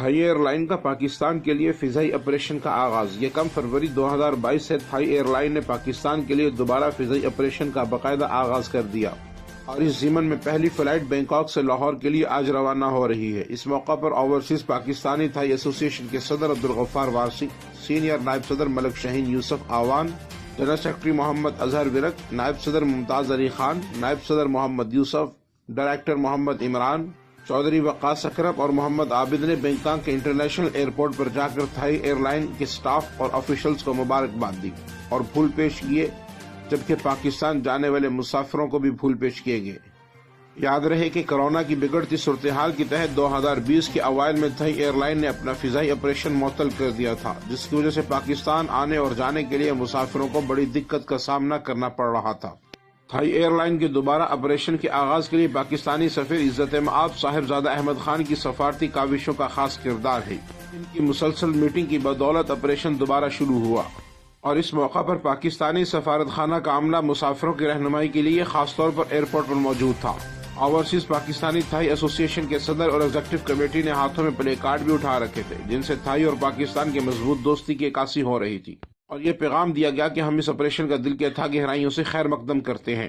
Thai air line کا پاکستان کے لیے فضائی آپریشن کا آغاز۔ یکم فروری 2022 سے تھائی ایئر لائن نے پاکستان کے لیے دوبارہ فضائی آپریشن کا باقاعدہ آغاز کر دیا اور اس ضمن میں پہلی فلائٹ بینکاک سے لاہور کے لیے آج روانہ ہو رہی ہے۔ اس موقع پر اوورسیز پاکستانی تھائی ایسوسی ایشن کے صدر عبدالغفار وارثی، سینئر نائب صدر ملک شاہین یوسف آوان، جنرل سیکرٹری محمد اظہر ورک، نائب صدر ممتاز علی خان، نائب صدر محمد یوسف، ڈائریکٹر محمد عمران، چودھری وقاص اکرم اور محمد عابد نے بینکاک کے انٹرنیشنل ایئرپورٹ پر جا کر تھائی ایئر لائن کے سٹاف اور آفیشلز کو مبارکباد دی اور پھول پیش کیے، جبکہ پاکستان جانے والے مسافروں کو بھی پھول پیش کیے گئے۔ یاد رہے کہ کورونا کی بگڑتی صورتحال کے تحت 2020 کے اوائل میں تھائی ایئر لائن نے اپنا فضائی آپریشن معطل کر دیا تھا، جس کی وجہ سے پاکستان آنے اور جانے کے لیے مسافروں کو بڑی دقت کا سامنا کرنا پڑ رہا تھا۔ تھائی ایئر لائن کے دوبارہ آپریشن کے آغاز کے لیے پاکستانی سفیر عزت مآب صاحبزادہ احمد خان کی سفارتی کاوشوں کا خاص کردار ہے۔ ان کی مسلسل میٹنگ کی بدولت آپریشن دوبارہ شروع ہوا اور اس موقع پر پاکستانی سفارت خانہ کا عملہ مسافروں کی رہنمائی کے لیے خاص طور پر ایئرپورٹ پر موجود تھا۔ اوورسیز پاکستانی تھائی ایسوسی ایشن کے صدر اور ایگزیکٹو کمیٹی نے ہاتھوں میں پلے کارڈ بھی اٹھا رکھے تھے، جن سے تھائی اور پاکستان کے مضبوط دوستی کی عکاسی ہو رہی تھی اور یہ پیغام دیا گیا کہ ہم اس آپریشن کا دل کی اتھاہ گہرائیوں سے خیر مقدم کرتے ہیں۔